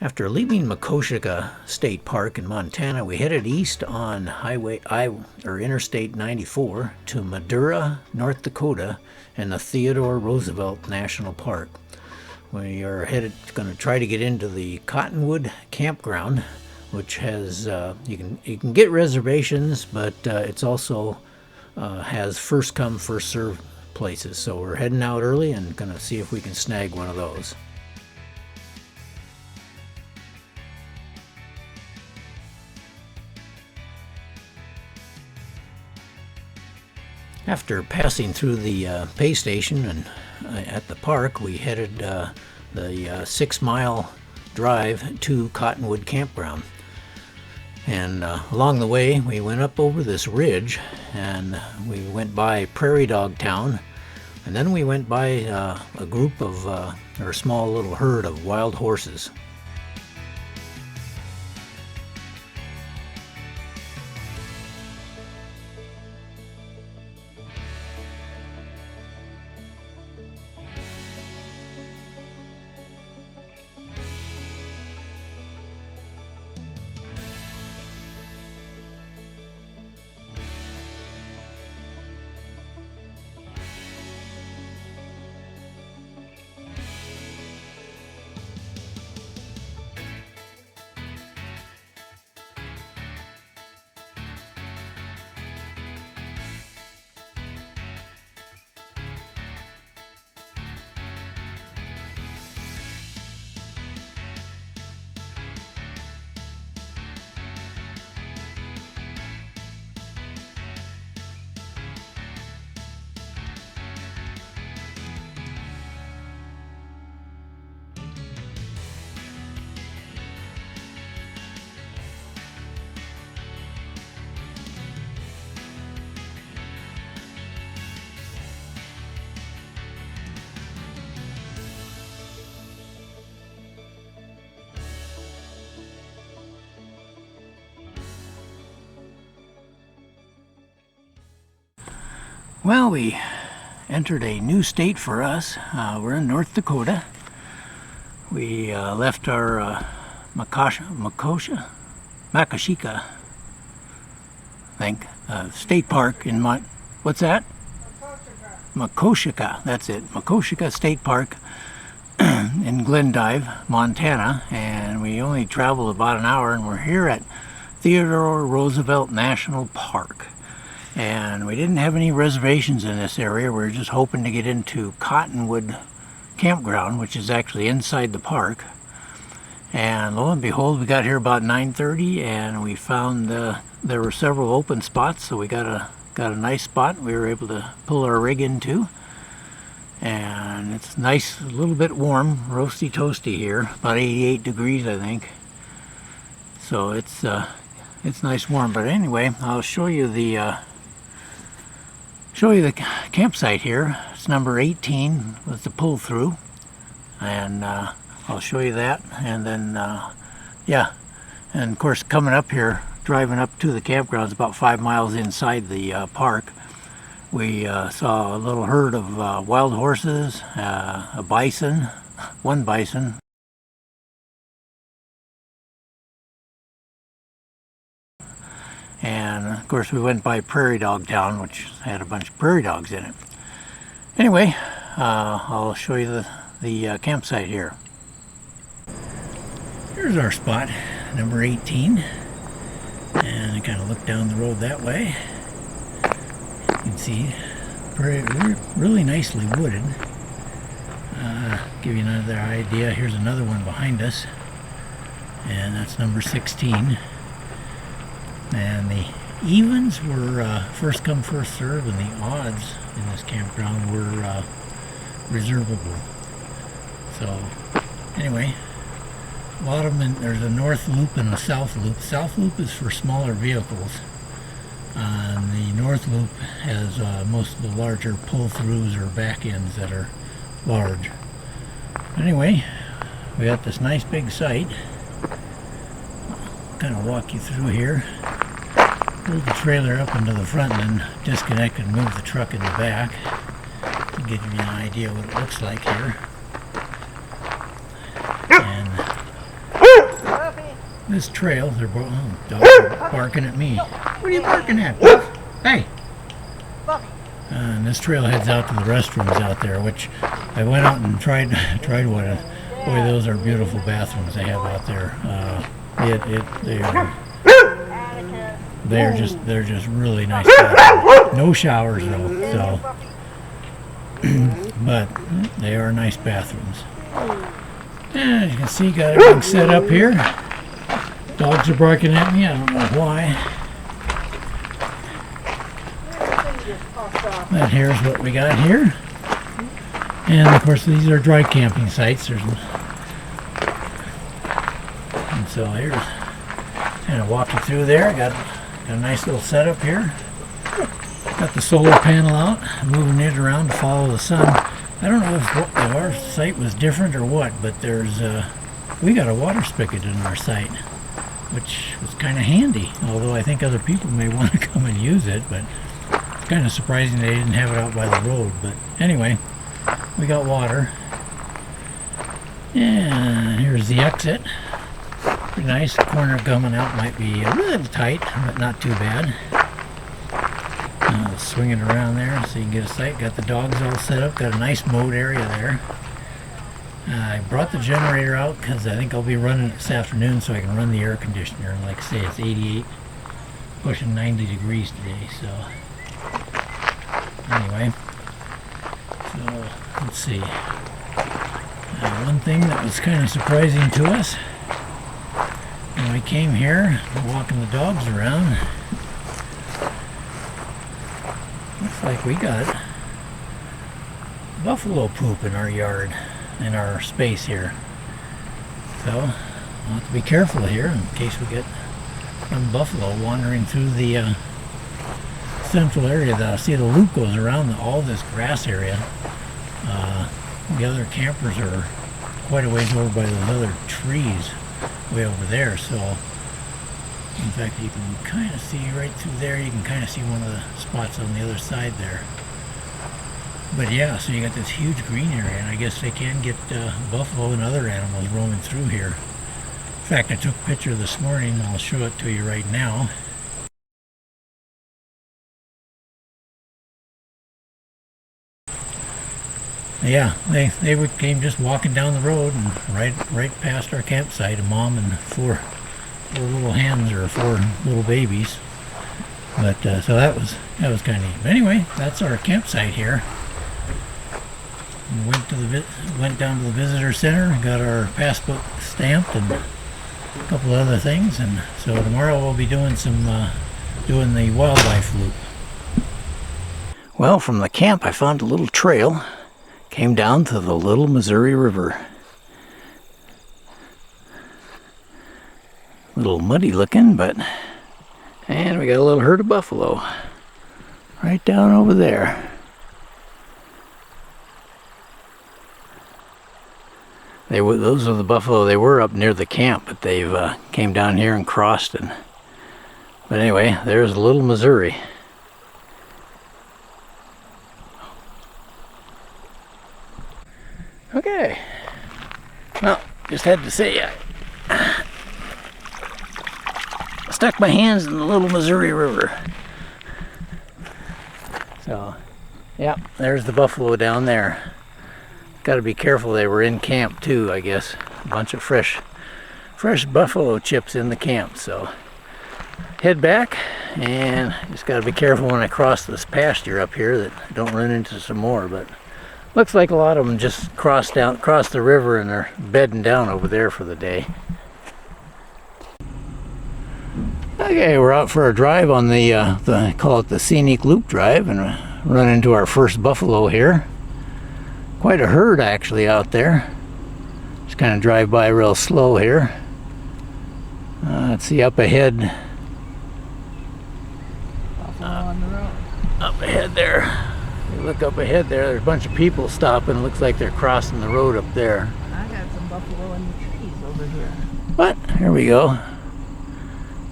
After leaving Makoshika State Park in Montana, we headed east on Interstate 94 to Madura, North Dakota, and the Theodore Roosevelt National Park. We are going to try to get into the Cottonwood campground, which has you can get reservations, but it's also has first come first served places. So we're heading out early and going to see if we can snag one of those. After passing through the pay station and at the park, we headed the 6-mile drive to Cottonwood Campground. And along the way, we went up over this ridge, and we went by Prairie Dog Town, and then we went by a group of, or a small little herd of wild horses. Well, we entered a new state for us. We're in North Dakota. We left our Makoshika, I think, state park in what's that? Makoshika, that's it. Makoshika State Park in Glendive, Montana, and we only traveled about an hour, and we're here at Theodore Roosevelt National Park. And we didn't have any reservations in this area. We were just hoping to get into Cottonwood Campground, which is actually inside the park. And lo and behold, we got here about 9:30, and we found there were several open spots, so we got a nice spot we were able to pull our rig into. And it's nice, a little bit warm, roasty toasty here, about 88 degrees I think. So it's nice warm. But anyway, I'll show you the campsite here. It's number 18 with the pull through, and I'll show you that. And then yeah, and of course coming up here, driving up to the campground is about 5 miles inside the park. We saw a little herd of wild horses, a bison, one bison. And of course we went by Prairie Dog Town, which had a bunch of prairie dogs in it. Anyway, I'll show you the campsite here. Here's our spot, number 18. And I kind of look down the road that way. You can see really nicely wooded. Give you another idea, here's another one behind us. And that's number 16. And the evens were first come, first served, and the odds in this campground were reservable. So, anyway, a lot of them, there's a north loop and a south loop. South loop is for smaller vehicles. The north loop has most of the larger pull-throughs or back ends that are large. Anyway, we got this nice big site. I'll kind of walk you through here. Pull the trailer up into the front and then disconnect and move the truck in the back to give you an idea what it looks like here. And this trail, they're dogs are barking at me. What are you barking at, Buff? Hey! And this trail heads out to the restrooms out there, which I went out and tried one. Boy, those are beautiful bathrooms they have out there. They're just really nice bathrooms. No showers though, but they are nice bathrooms. And you can see, got everything set up here. Dogs are barking at me. I don't know why. But here's what we got here. And of course these are dry camping sites. And so here's kind of walking through there. Got a nice little setup here. Got the solar panel out, moving it around to follow the sun. I don't know if our site was different or what, but we got a water spigot in our site, which was kind of handy. Although I think other people may want to come and use it, but it's kind of surprising they didn't have it out by the road. But anyway, we got water. And here's the exit. Pretty nice. The corner coming out might be a little tight, but not too bad. Swing it around there so you can get a sight. Got the dogs all set up. Got a nice mowed area there. I brought the generator out because I think I'll be running it this afternoon so I can run the air conditioner. And like I say, it's 88, pushing 90 degrees today. So anyway, so let's see. One thing that was kind of surprising to us when we came here, walking the dogs around, looks like we got buffalo poop in our yard, in our space here. So we'll have to be careful here in case we get some buffalo wandering through the central area. I see the loop goes around all this grass area. The other campers are quite a ways over by those other trees way over there. So in fact, you can kind of see right through there. You can kind of see one of the spots on the other side there. But yeah, so you got this huge green area, and I guess they can get buffalo and other animals roaming through here. In fact, I took a picture this morning, and I'll show it to you right now. Yeah, they came just walking down the road and right past our campsite. A mom and four little hens, or 4 little babies. But so that was kind of neat. But anyway, that's our campsite here. We went down to the visitor center, got our passbook stamped, and a couple other things. And so tomorrow we'll be doing doing the wildlife loop. Well, from the camp I found a little trail. Came down to the Little Missouri River. A little muddy looking, and we got a little herd of buffalo right down over there. Those are the buffalo. They were up near the camp, but they've came down here and crossed. But anyway, there's Little Missouri. Okay, well, just had to say, I stuck my hands in the Little Missouri River. So, yeah, there's the buffalo down there. Got to be careful, they were in camp too, I guess. A bunch of fresh buffalo chips in the camp. So, head back, and just got to be careful when I cross this pasture up here that I don't run into some more. But looks like a lot of them just crossed the river, and they're bedding down over there for the day. Okay, we're out for a drive on the call it the Scenic Loop Drive, and run into our first buffalo here. Quite a herd actually out there. Just kind of drive by real slow here. Let's see up ahead. Buffalo on the road. Up ahead there. Look up ahead there, there's a bunch of people stopping. Looks like they're crossing the road up there. I got some buffalo in the trees over here. But here we go.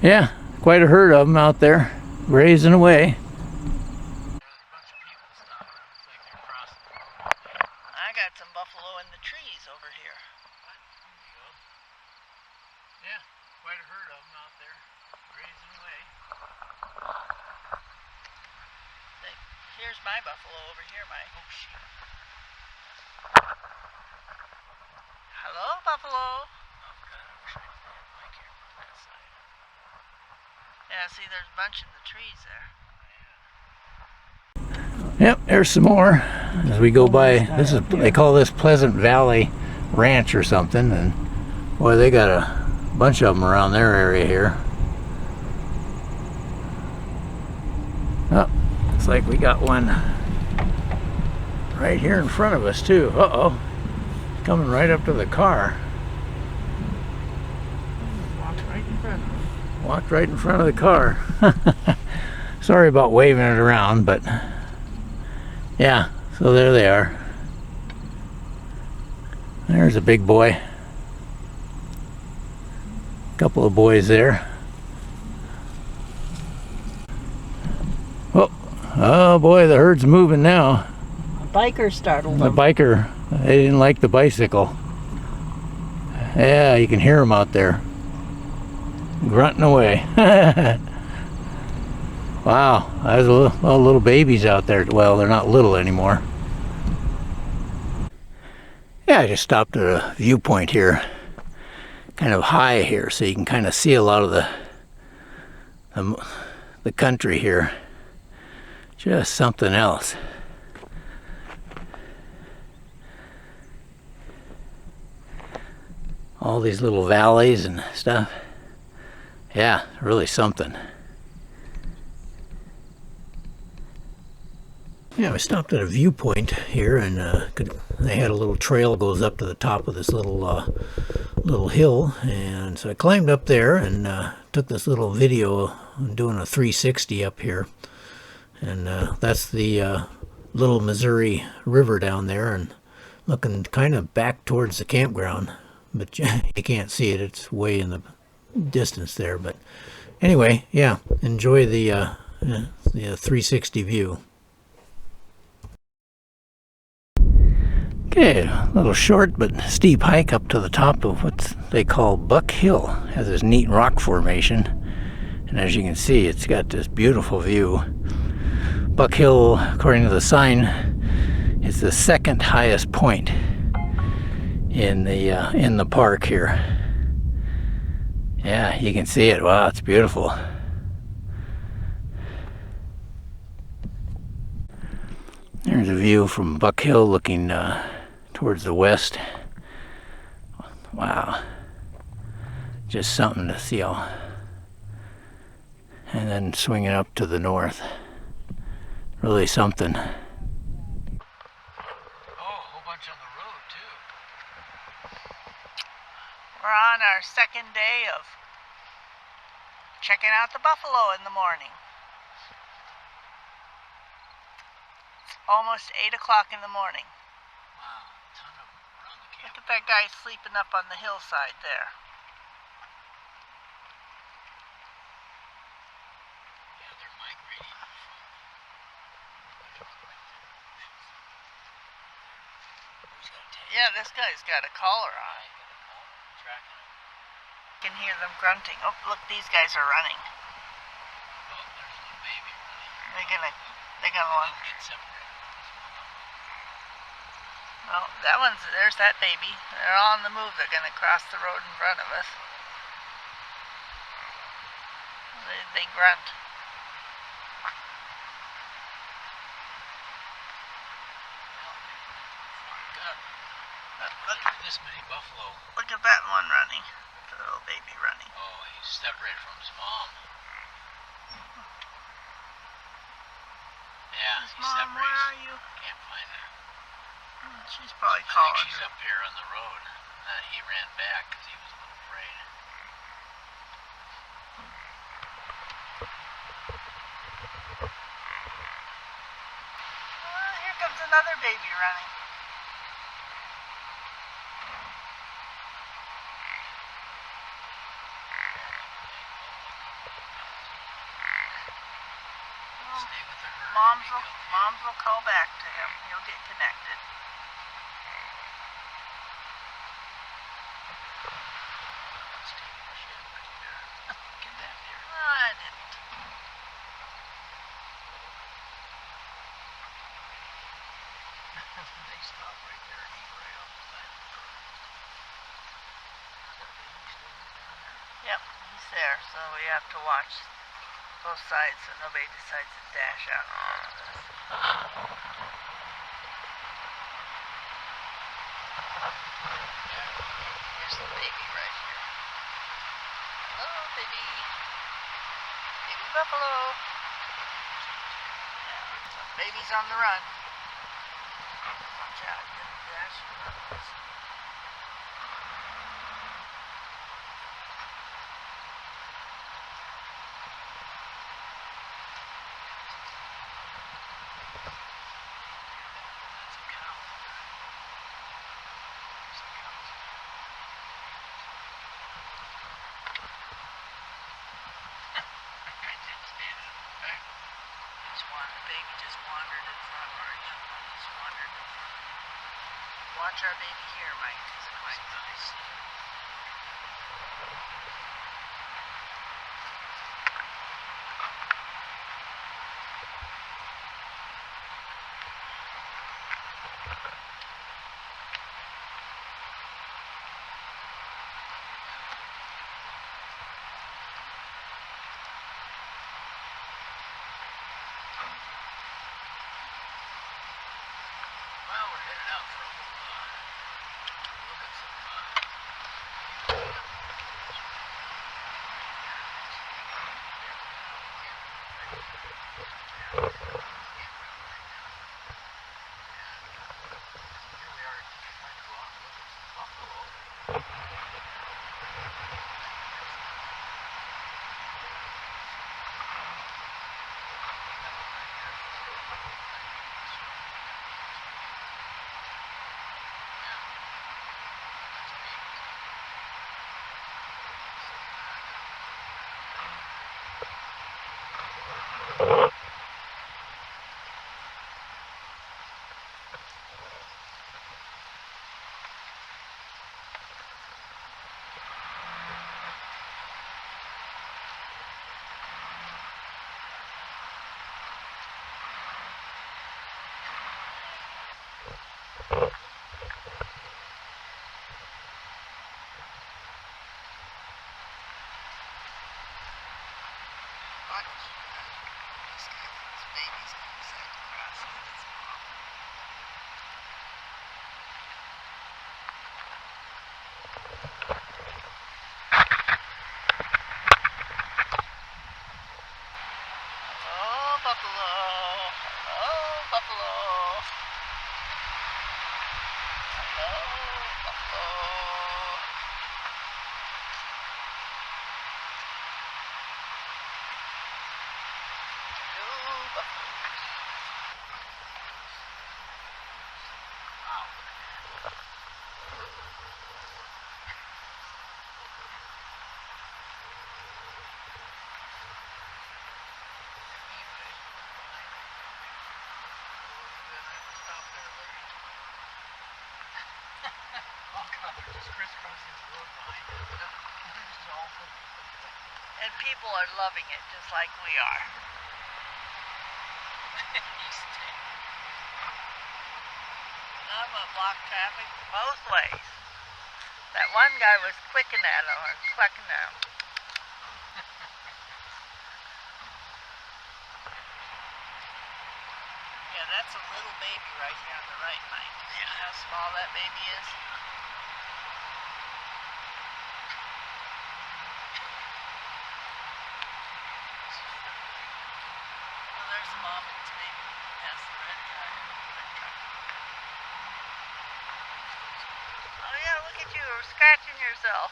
Yeah, quite a herd of them out there grazing away. I got some buffalo in the trees over here. Yeah. quite a herd of them out there grazing away. Here's my buffalo over here, Mike. Oh, shit. Hello, buffalo. Oh, God, I wish I had my camera on that side. Yeah, see, there's a bunch in the trees there. Yep, there's some more as we go by. This is, they call this Pleasant Valley Ranch or something, and boy, they got a bunch of them around their area here. Oh, looks like we got one right here in front of us too. Uh-oh, coming right up to the car. Walked right in front of them. Walked right in front of the car. Sorry about waving it around, but yeah, so there they are. There's a big boy. Couple of boys there. Oh boy, the herd's moving now. A biker startled The them. biker, they didn't like the bicycle. Yeah, you can hear them out there grunting away. Wow, there's a little babies out there. Well, they're not little anymore. Yeah, I just stopped at a viewpoint here, kind of high here, so you can kind of see a lot of the country here. Just something else. All these little valleys and stuff. Yeah, really something. Yeah, we stopped at a viewpoint here, and they had a little trail goes up to the top of this little hill, and so I climbed up there and took this little video doing a 360 up here, and that's the Little Missouri River down there, and looking kind of back towards the campground, but you can't see it, it's way in the distance there. But anyway, yeah, enjoy the 360 view. Okay, a little short but steep hike up to the top of what they call Buck Hill. It has this neat rock formation, and as you can see, it's got this beautiful view. Buck Hill, according to the sign, is the second highest point in the park here. Yeah, you can see it. Wow, it's beautiful. There's a view from Buck Hill looking towards the west. Wow, just something to see all. And then swinging up to the north. Really something. Oh, a whole bunch on the road too. We're on our second day of checking out the buffalo in the morning. It's almost 8 o'clock in the morning. Wow, a ton of them around the camp. Look at that guy sleeping up on the hillside there. Yeah, they're migrating from. Yeah, this guy's got a collar on. You can hear them grunting. Oh, look, these guys are running. Oh, there's a little baby running. They're gonna want. Oh, there's that baby. They're all on the move. They're gonna cross the road in front of us. They grunt. Look at this many buffalo. Look at that one running. The little baby running. Oh, he's separated from his mom. Yeah, he's Mom, separated. where are you? Can't find her. She's probably I think calling. she's up here on the road. He ran back because he was a little afraid. Oh, here comes another baby running. Stay with her. Moms will call back to him. He'll get connected. It's taking a shit. They stop right there and eat right off the side of the truck. Is that baby still down there? Yep, he's there, so we have to watch both sides so nobody decides to dash out in front of us. Here's the baby right here. Hello, baby. Baby buffalo. Yeah, so baby's on the run. Watch out, you gonna dash in front of us. The baby just wandered in front, or a young one just wandered in front. Watch our baby here, Mike. He's quite nice. Well, we're headed out for a little look at some here we are trying to go out and look at some buffalo. This baby's going to decide to cross with his mom. Oh, buffalo. Oh, buffalo. Hello, buffalo. Hello, buffalo. Wow, look at that. And people are loving it just like we are. I'm gonna block traffic both ways. That one guy was quicking at him or clucking at him. Yeah, that's a little baby right here on the right, Mike. See how small that baby is? Well, there's the mom and its baby. That's the red truck. Oh yeah, look at you, scratching yourself.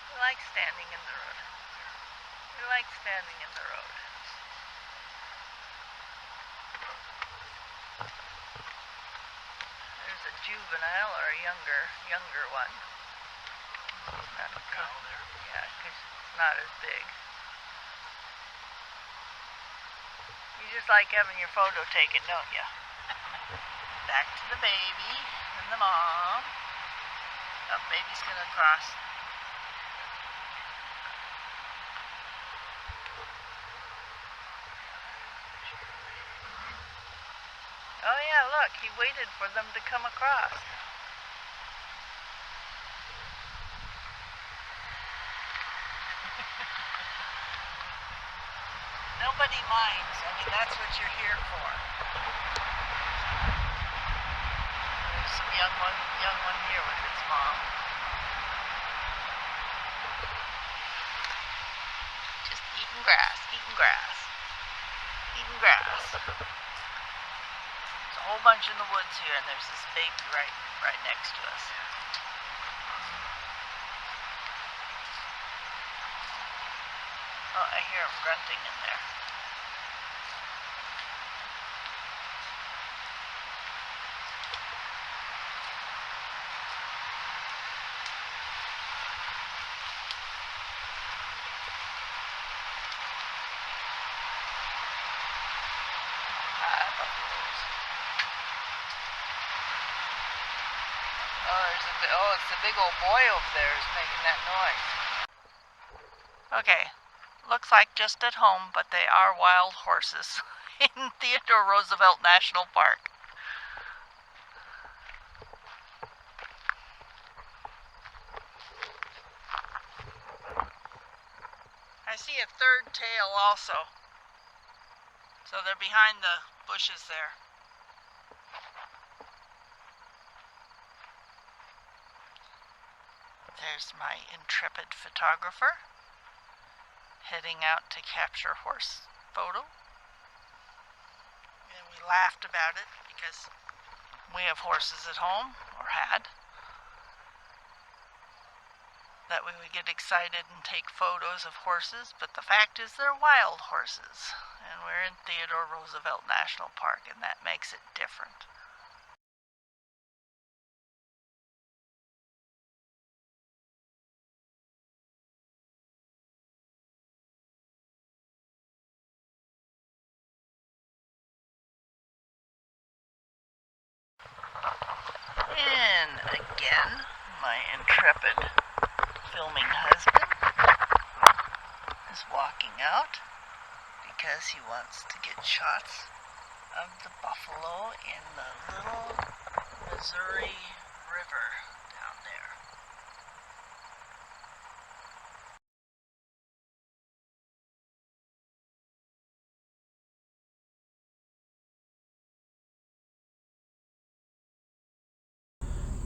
You like standing in the road. You like standing in the road. There's a juvenile or a younger one. Not a cow there. Yeah, because it's not as big. You just like having your photo taken, don't you? Back to the baby and the mom. Oh, baby's gonna cross. look, he waited for them to come across. Nobody minds. I mean, that's what you're here for. There's some young one here with its mom. Just eating grass, eating grass, eating grass. There's a whole bunch in the woods here, and there's this baby right next to us. Oh, I hear him grunting in there. Oh, it's the big old boy over there who's making that noise. Okay, looks like just at home, but they are wild horses in Theodore Roosevelt National Park. I see a third tail also. So they're behind the bushes there. There's my intrepid photographer heading out to capture horse photo. And we laughed about it because we have horses at home, or had. That we would get excited and take photos of horses, but the fact is they're wild horses. And we're in Theodore Roosevelt National Park, and that makes it different. And again, my intrepid filming husband is walking out because he wants to get shots of the buffalo in the little Missouri River down there.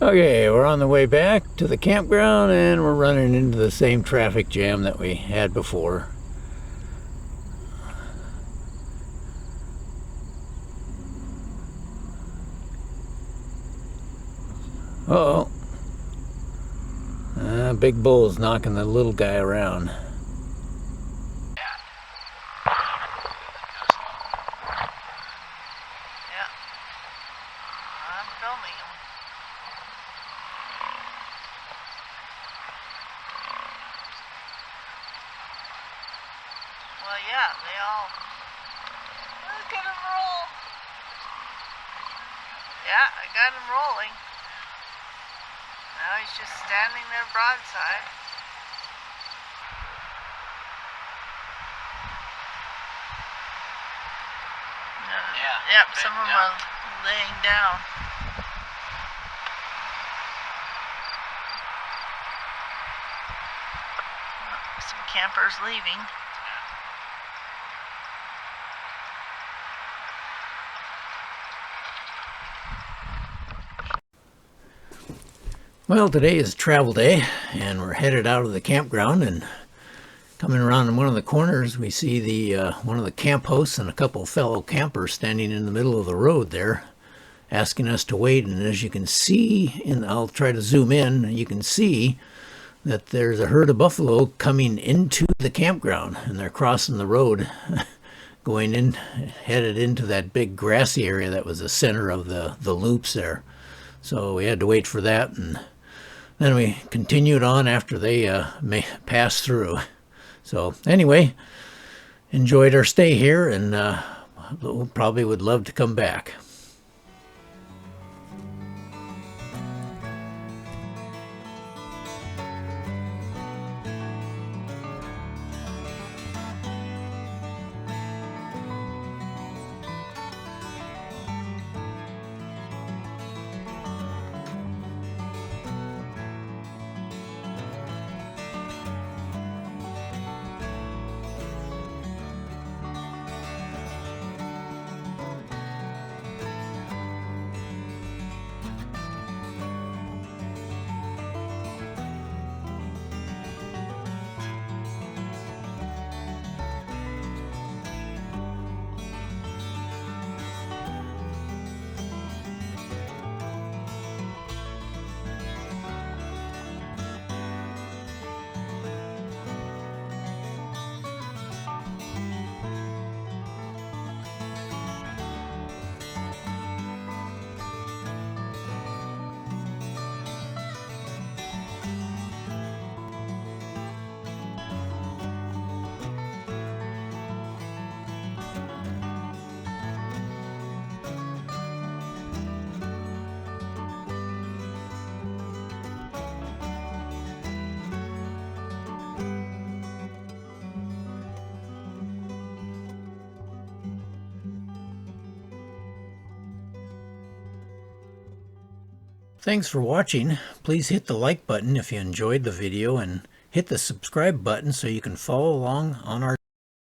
Okay, we're on the way back to the campground and we're running into the same traffic jam that we had before. Uh-oh. Big bull's knocking the little guy around. Well, yeah, they all... Look at him roll. Yeah, I got him rolling. Now he's just standing there broadside. Yep, some of them are laying down. Some campers leaving. Well, today is travel day and we're headed out of the campground, and coming around in one of the corners we see the one of the camp hosts and a couple fellow campers standing in the middle of the road there asking us to wait. And as you can see, and I'll try to zoom in, you can see that there's a herd of buffalo coming into the campground, and they're crossing the road going in, headed into that big grassy area that was the center of the loops there. So we had to wait for that, and then we continued on after they passed through. So anyway, enjoyed our stay here, and probably would love to come back. Thanks for watching. Please hit the like button if you enjoyed the video and hit the subscribe button so you can follow along on our